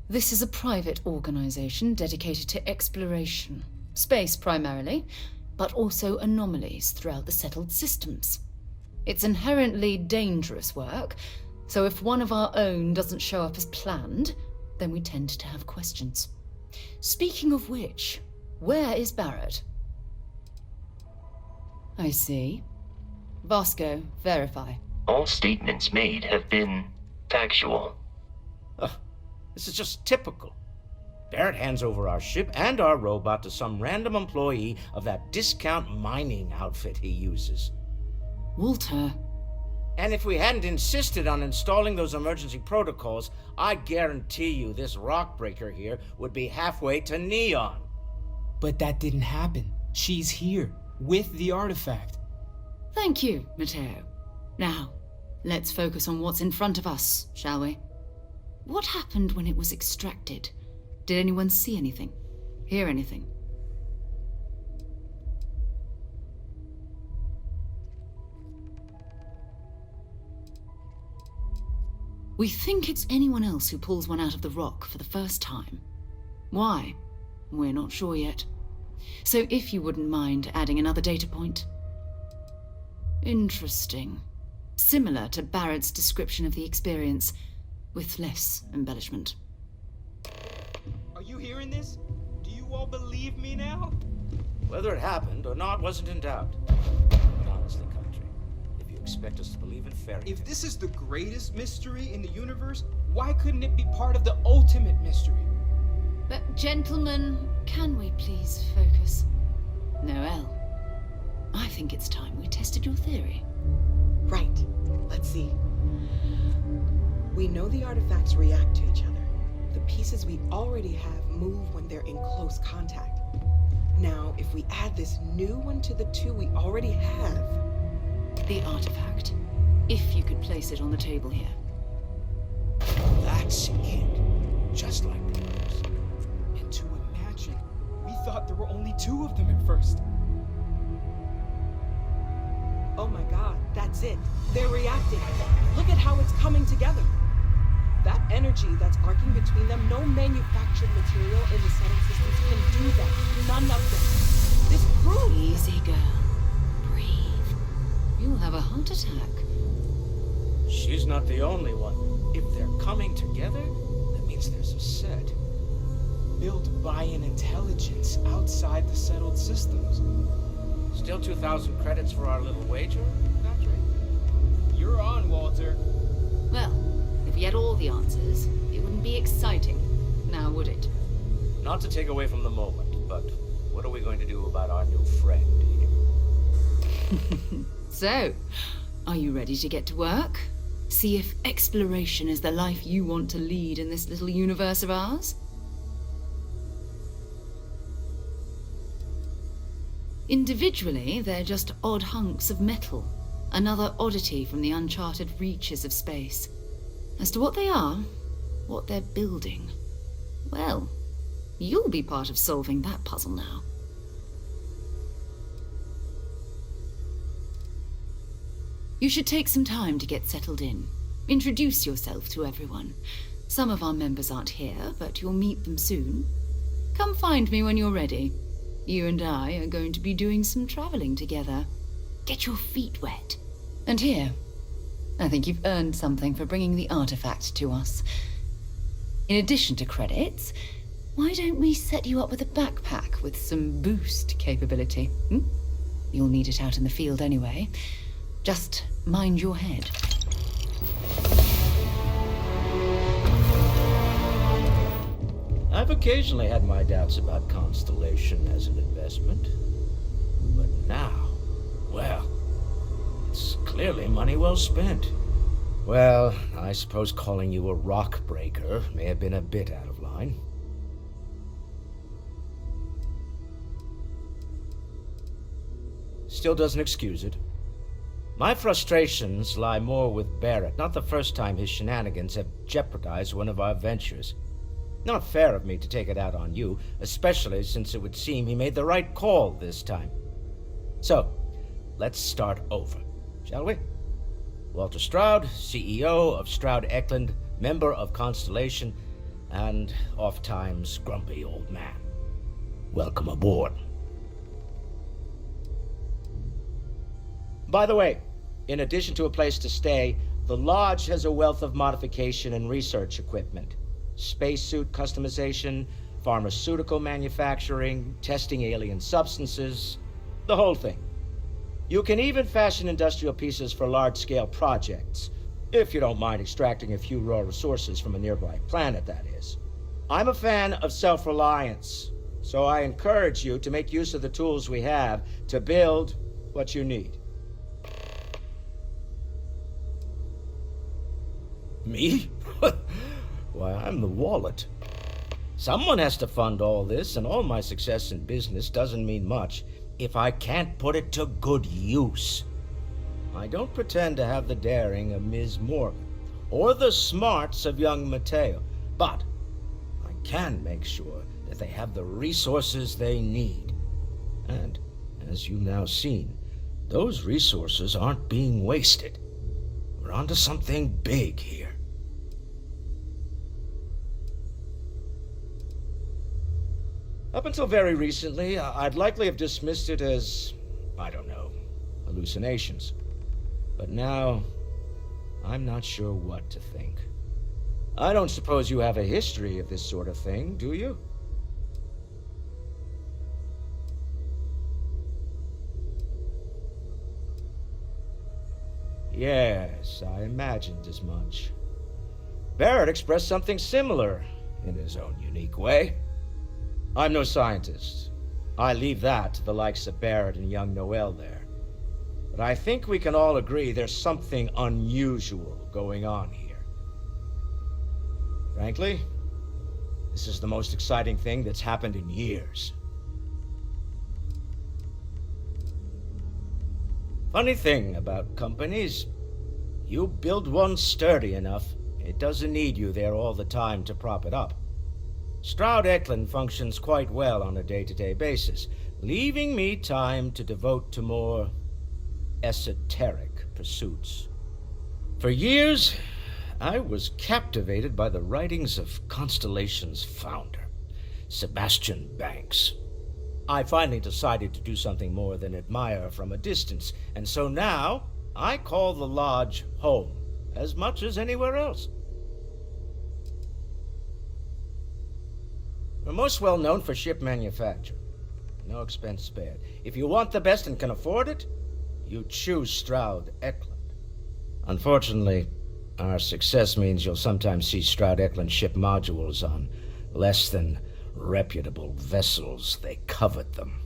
This is a private organization dedicated to exploration. Space primarily, but also anomalies throughout the settled systems. It's inherently dangerous work, so if one of our own doesn't show up as planned, then we tend to have questions. Speaking of which, where is Barrett? I see. Vasco, verify. All statements made have been factual. This is just typical. Barrett hands over our ship and our robot to some random employee of that discount mining outfit he uses. Walter. And if we hadn't insisted on installing those emergency protocols, I guarantee you this rock breaker here would be halfway to Neon. But that didn't happen. She's here, with the artifact. Thank you, Matteo. Now, let's focus on what's in front of us, shall we? What happened when it was extracted? Did anyone see anything? Hear anything? We think it's anyone else who pulls one out of the rock for the first time. Why? We're not sure yet. So if you wouldn't mind adding another data point. Interesting. Similar to Barrett's description of the experience, with less embellishment. Are you hearing this? Do you all believe me now? Whether it happened or not wasn't in doubt. But honestly, country, if you expect us to believe in fairy tales... If this is the greatest mystery in the universe, why couldn't it be part of the ultimate mystery? But gentlemen, can we please focus? Noelle, I think it's time we tested your theory. Right. Let's see. We know the artifacts react to each other. The pieces we already have move when they're in close contact. Now, if we add this new one to the two we already have... The artifact. If you could place it on the table here. That's it. Just like the others. And to imagine, we thought there were only two of them at first. Oh my god, that's it. They're reacting. Look at how it's coming together. That energy that's arcing between them, no manufactured material in the setting systems can do that. None of them. This proves... Easy, girl. Breathe. You'll have a heart attack. She's not the only one. If they're coming together, that means there's a set. Built by an intelligence outside the settled systems. Still 2,000 credits for our little wager, Patrick? You're on, Walter. Well, if we had all the answers, it wouldn't be exciting, now would it? Not to take away from the moment, but what are we going to do about our new friend here? So, Are you ready to get to work? See if exploration is the life you want to lead in this little universe of ours? Individually, they're just odd hunks of metal, another oddity from the uncharted reaches of space. As to what they are, what they're building, well, you'll be part of solving that puzzle now. You should take some time to get settled in. Introduce yourself to everyone. Some of our members aren't here, but you'll meet them soon. Come find me when you're ready. You and I are going to be doing some traveling together. Get your feet wet. And here, I think you've earned something for bringing the artifact to us. In addition to credits, why don't we set you up with a backpack with some boost capability? You'll need it out in the field anyway. Just mind your head. I've occasionally had my doubts about Constellation as an investment. But now, well, it's clearly money well spent. Well, I suppose calling you a rock breaker may have been a bit out of line. Still doesn't excuse it. My frustrations lie more with Barrett. Not the first time his shenanigans have jeopardized one of our ventures. Not fair of me to take it out on you, especially since it would seem he made the right call this time. So, let's start over, shall we? Walter Stroud, CEO of Stroud Eklund, member of Constellation, and oft-times grumpy old man. Welcome aboard. By the way, in addition to a place to stay, the Lodge has a wealth of modification and research equipment. Spacesuit customization, pharmaceutical manufacturing, testing alien substances, the whole thing. You can even fashion industrial pieces for large-scale projects, if you don't mind extracting a few raw resources from a nearby planet, that is. I'm a fan of self-reliance, so I encourage you to make use of the tools we have to build what you need. Me? Why, I'm the wallet. Someone has to fund all this, and all my success in business doesn't mean much if I can't put it to good use. I don't pretend to have the daring of Ms. Morgan, or the smarts of young Mateo, but I can make sure that they have the resources they need. And, as you've now seen, those resources aren't being wasted. We're onto something big here. Up until very recently, I'd likely have dismissed it as, I don't know, hallucinations. But now, I'm not sure what to think. I don't suppose you have a history of this sort of thing, do you? Yes, I imagined as much. Barrett expressed something similar, in his own unique way. I'm no scientist. I leave that to the likes of Barrett and young Noel there. But I think we can all agree there's something unusual going on here. Frankly, this is the most exciting thing that's happened in years. Funny thing about companies, you build one sturdy enough, it doesn't need you there all the time to prop it up. Stroud Eklund functions quite well on a day-to-day basis, leaving me time to devote to more esoteric pursuits. For years, I was captivated by the writings of Constellation's founder, Sebastian Banks. I finally decided to do something more than admire from a distance, and so now I call the Lodge home as much as anywhere else. We're most well known for ship manufacture. No expense spared. If you want the best and can afford it, you choose Stroud Eklund. Unfortunately, our success means you'll sometimes see Stroud Eklund ship modules on less than reputable vessels. They covet them.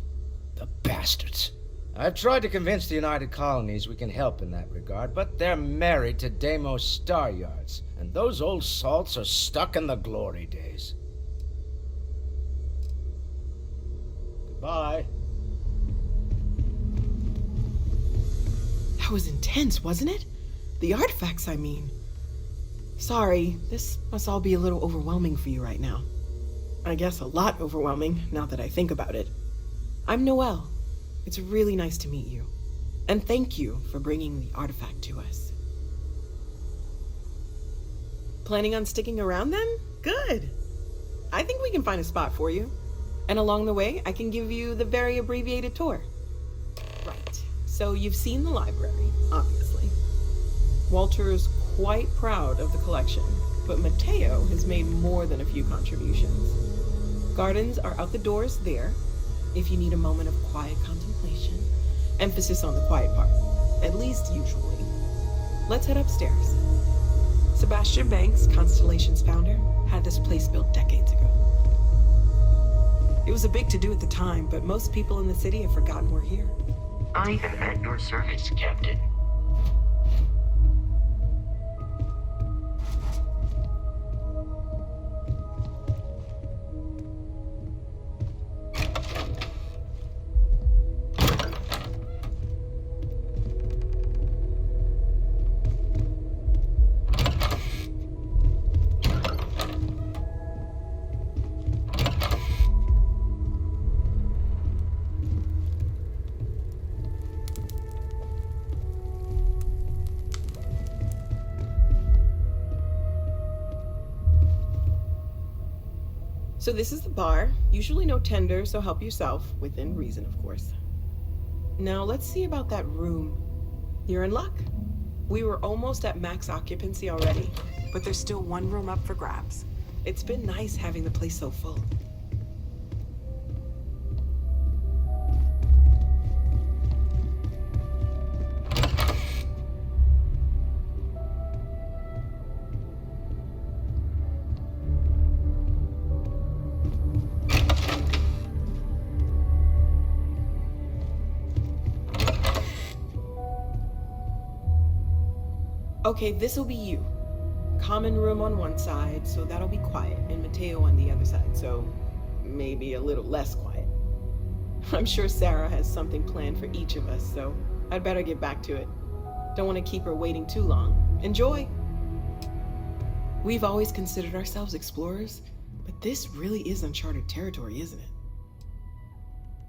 The bastards. I've tried to convince the United Colonies we can help in that regard, but they're married to Deimos Star Yards, and those old salts are stuck in the glory days. Goodbye. That was intense, wasn't it? The artifacts, I mean. Sorry, this must all be a little overwhelming for you right now. I guess a lot overwhelming, now that I think about it. I'm Noelle. It's really nice to meet you. And thank you for bringing the artifact to us. Planning on sticking around then? Good. I think we can find a spot for you. And along the way, I can give you the very abbreviated tour. Right. So you've seen the library, obviously. Walter is quite proud of the collection, but Mateo has made more than a few contributions. Gardens are out the doors there, if you need a moment of quiet contemplation. Emphasis on the quiet part, at least usually. Let's head upstairs. Sebastian Banks, Constellation's founder, had this place built decades ago. It was a big to-do at the time, but most people in the city have forgotten we're here. I am at your service, Captain. So this is the bar. Usually no tender, so help yourself, within reason, of course. Now let's see about that room. You're in luck. We were almost at max occupancy already, but there's still one room up for grabs. It's been nice having the place so full. Okay, this'll be you. Common room on one side, so that'll be quiet, and Mateo on the other side, so maybe a little less quiet. I'm sure Sarah has something planned for each of us, so I'd better get back to it. Don't want to keep her waiting too long. Enjoy! We've always considered ourselves explorers, but this really is uncharted territory, isn't it?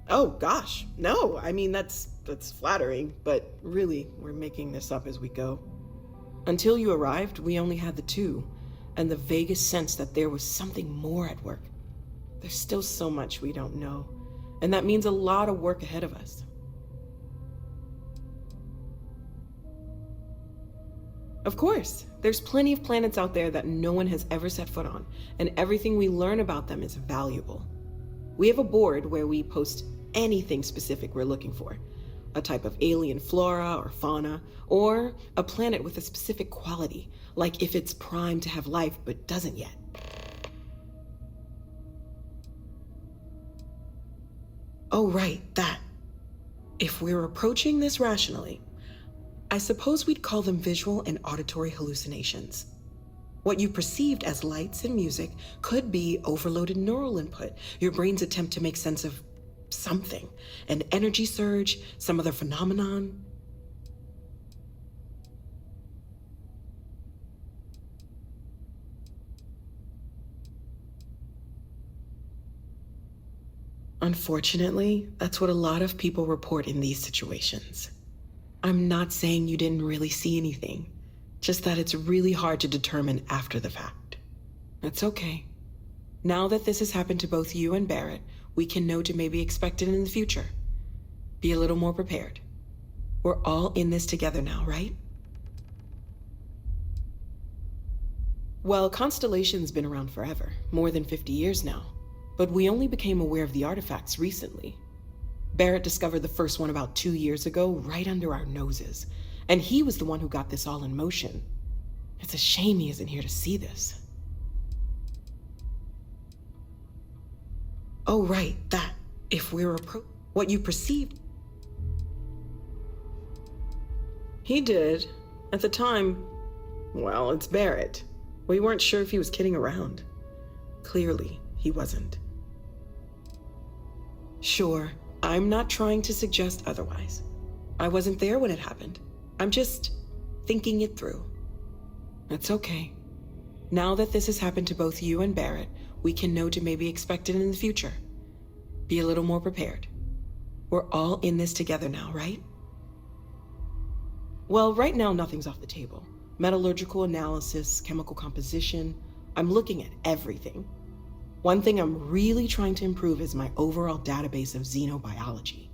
Oh gosh, no, I mean that's flattering, but really, we're making this up as we go. Until you arrived, we only had the two, and the vaguest sense that there was something more at work. There's still so much we don't know, and that means a lot of work ahead of us. Of course, there's plenty of planets out there that no one has ever set foot on, and everything we learn about them is valuable. We have a board where we post anything specific we're looking for. A type of alien flora or fauna, or a planet with a specific quality, like if it's primed to have life but doesn't yet. Oh, right, that. If we're approaching this rationally, I suppose we'd call them visual and auditory hallucinations. What you perceived as lights and music could be overloaded neural input, your brain's attempt to make sense of something, an energy surge, some other phenomenon. Unfortunately, that's what a lot of people report in these situations. I'm not saying you didn't really see anything, just that it's really hard to determine after the fact. It's okay. Now that this has happened to both you and Barrett, we can know to maybe expect it in the future. Be a little more prepared. We're all in this together now, right? Well, Constellation's been around forever, more than 50 years now, but we only became aware of the artifacts recently. Barrett discovered the first one about 2 years ago, right under our noses, and he was the one who got this all in motion. It's a shame he isn't here to see this. Oh, right, that. If we're what you perceived. He did. At the time, well, it's Barrett. We weren't sure if he was kidding around. Clearly, he wasn't. Sure, I'm not trying to suggest otherwise. I wasn't there when it happened. I'm just thinking it through. It's okay. Now that this has happened to both you and Barrett, we can know to maybe expect it in the future. Be a little more prepared. We're all in this together now, right? Well, right now nothing's off the table. Metallurgical analysis, chemical composition. I'm looking at everything. One thing I'm really trying to improve is my overall database of xenobiology.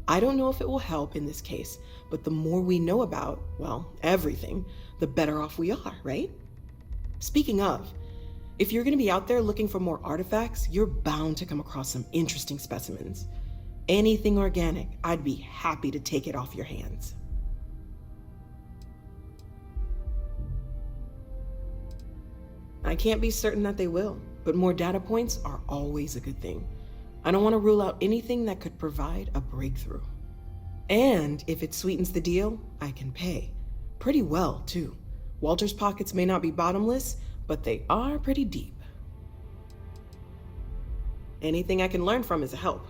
I don't know if it will help in this case, but the more we know about, well, everything, the better off we are, right? Speaking of, if you're going to be out there looking for more artifacts, you're bound to come across some interesting specimens. Anything organic, I'd be happy to take it off your hands. I can't be certain that they will, but more data points are always a good thing. I don't want to rule out anything that could provide a breakthrough. And if it sweetens the deal, I can pay. Pretty well, too. Walter's pockets may not be bottomless, but they are pretty deep. Anything I can learn from is a help.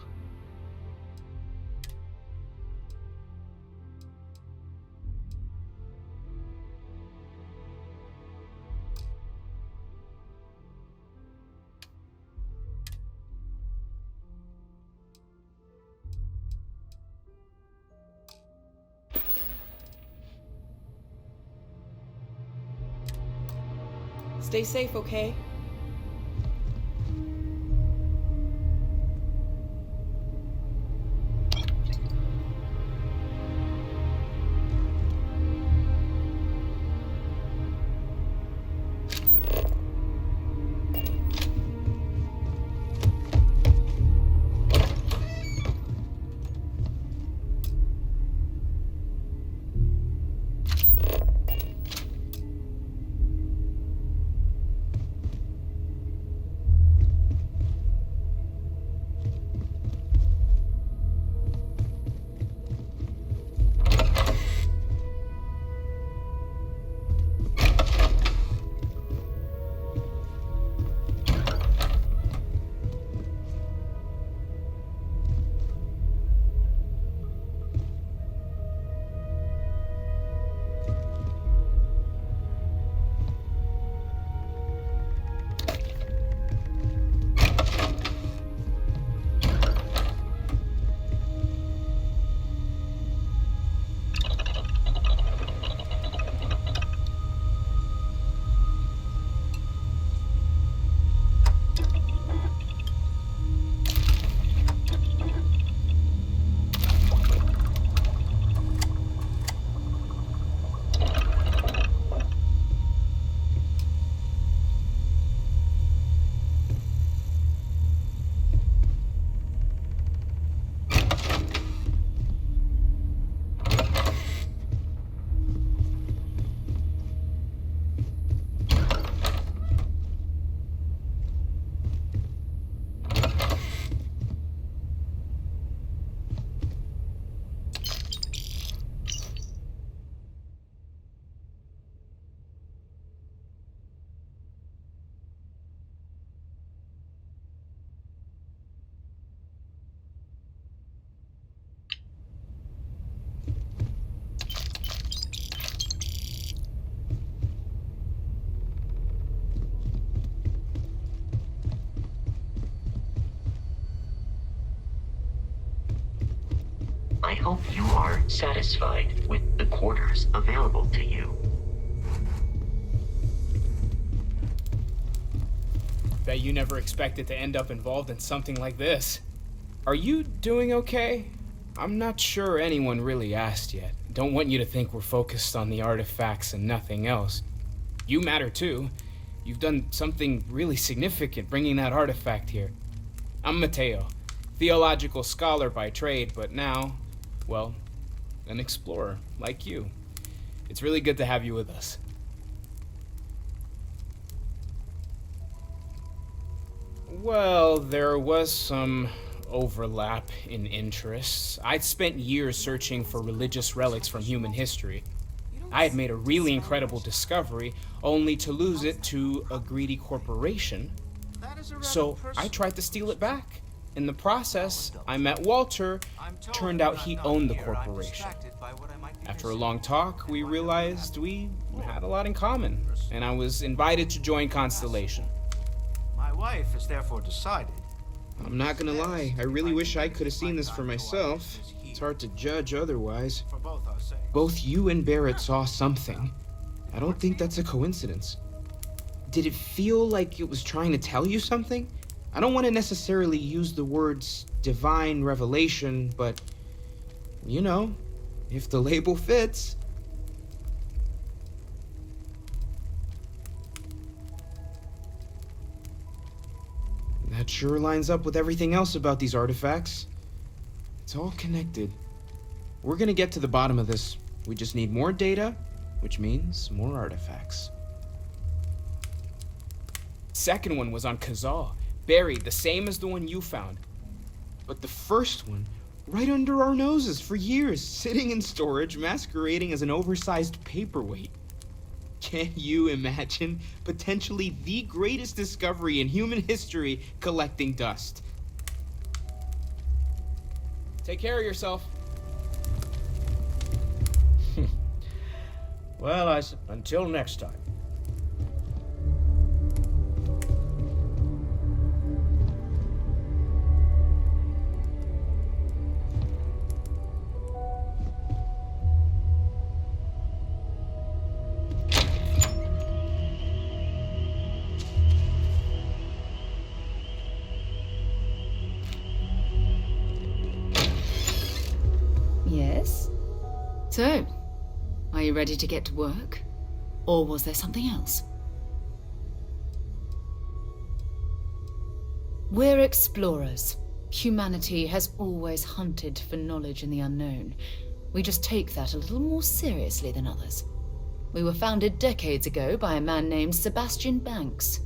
Stay safe, okay? I hope you are satisfied with the quarters available to you. Bet you never expected to end up involved in something like this. Are you doing okay? I'm not sure anyone really asked yet. Don't want you to think we're focused on the artifacts and nothing else. You matter too. You've done something really significant bringing that artifact here. I'm Mateo, theological scholar by trade, but now, well, an explorer like you. It's really good to have you with us. Well, there was some overlap in interests. I'd spent years searching for religious relics from human history. I had made a really incredible discovery, only to lose it to a greedy corporation. So I tried to steal it back. In the process, I met Walter. Turned out he owned the corporation. After a long talk, we realized we had a lot in common, and I was invited to join Constellation. My wife has therefore decided. I'm not gonna lie, I really wish I could have seen this for myself. It's hard to judge otherwise. Both you and Barrett saw something. I don't think that's a coincidence. Did it feel like it was trying to tell you something? I don't want to necessarily use the words divine revelation, but, you know, if the label fits. That sure lines up with everything else about these artifacts. It's all connected. We're gonna get to the bottom of this. We just need more data, which means more artifacts. Second one was on Kazal, buried the same as the one you found. But the first one, right under our noses for years, sitting in storage, masquerading as an oversized paperweight. Can you imagine potentially the greatest discovery in human history collecting dust? Take care of yourself. Well, until next time. Yes? So, are you ready to get to work? Or was there something else? We're explorers. Humanity has always hunted for knowledge in the unknown. We just take that a little more seriously than others. We were founded decades ago by a man named Sebastian Banks.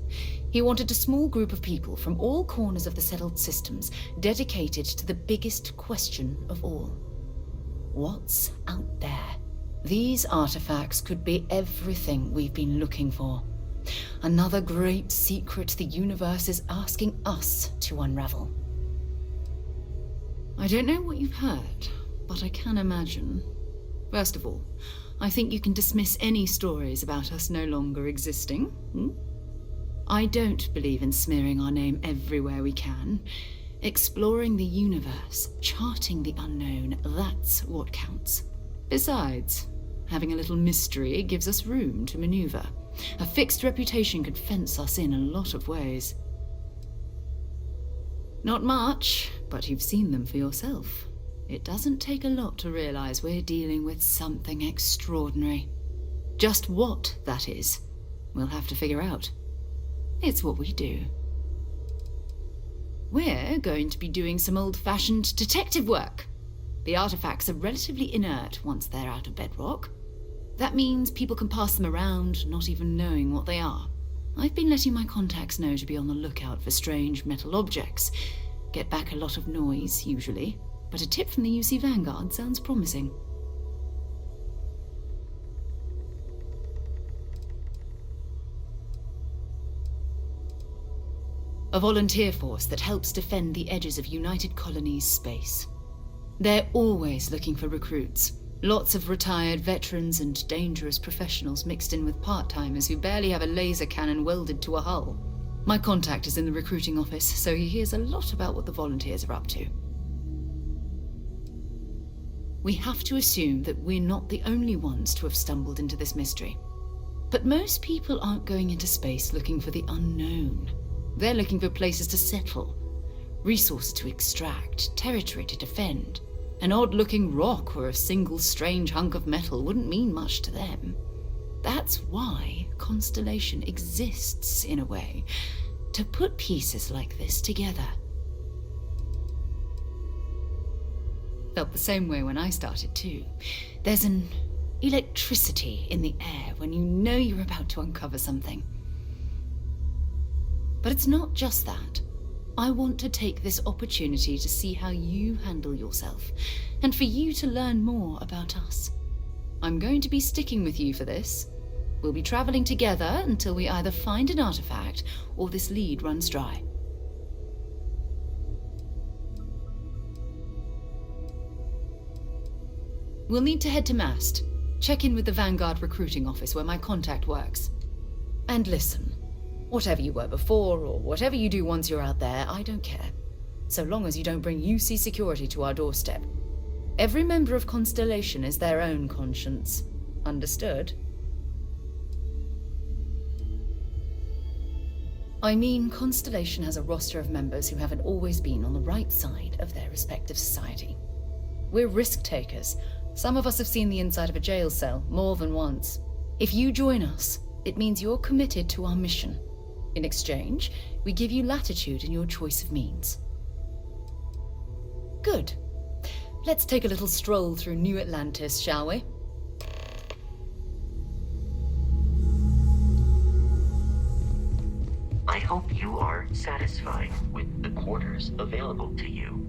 He wanted a small group of people from all corners of the settled systems dedicated to the biggest question of all. What's out there? These artifacts could be everything we've been looking for. Another great secret the universe is asking us to unravel. I don't know what you've heard, but I can imagine. First of all, I think you can dismiss any stories about us no longer existing. I don't believe in smearing our name everywhere we can. Exploring the universe, charting the unknown, that's what counts. Besides, having a little mystery gives us room to maneuver. A fixed reputation could fence us in a lot of ways. Not much, but you've seen them for yourself. It doesn't take a lot to realize we're dealing with something extraordinary. Just what that is, we'll have to figure out. It's what we do. We're going to be doing some old-fashioned detective work. The artifacts are relatively inert once they're out of bedrock. That means people can pass them around, not even knowing what they are. I've been letting my contacts know to be on the lookout for strange metal objects. Get back a lot of noise, usually, but a tip from the UC Vanguard sounds promising. A volunteer force that helps defend the edges of United Colonies space. They're always looking for recruits. Lots of retired veterans and dangerous professionals mixed in with part-timers who barely have a laser cannon welded to a hull. My contact is in the recruiting office, so he hears a lot about what the volunteers are up to. We have to assume that we're not the only ones to have stumbled into this mystery. But most people aren't going into space looking for the unknown. They're looking for places to settle, resources to extract, territory to defend. An odd-looking rock or a single strange hunk of metal wouldn't mean much to them. That's why Constellation exists, in a way, to put pieces like this together. Felt the same way when I started, too. There's an electricity in the air when you know you're about to uncover something. But it's not just that. I want to take this opportunity to see how you handle yourself, and for you to learn more about us. I'm going to be sticking with you for this. We'll be traveling together until we either find an artifact or this lead runs dry. We'll need to head to Mast. Check in with the Vanguard recruiting office where my contact works. And listen, whatever you were before or whatever you do once you're out there, I don't care. So long as you don't bring UC security to our doorstep. Every member of Constellation is their own conscience. Understood? I mean, Constellation has a roster of members who haven't always been on the right side of their respective society. We're risk takers. Some of us have seen the inside of a jail cell more than once. If you join us, it means you're committed to our mission. In exchange, we give you latitude in your choice of means. Good. Let's take a little stroll through New Atlantis, shall we? I hope you are satisfied with the quarters available to you.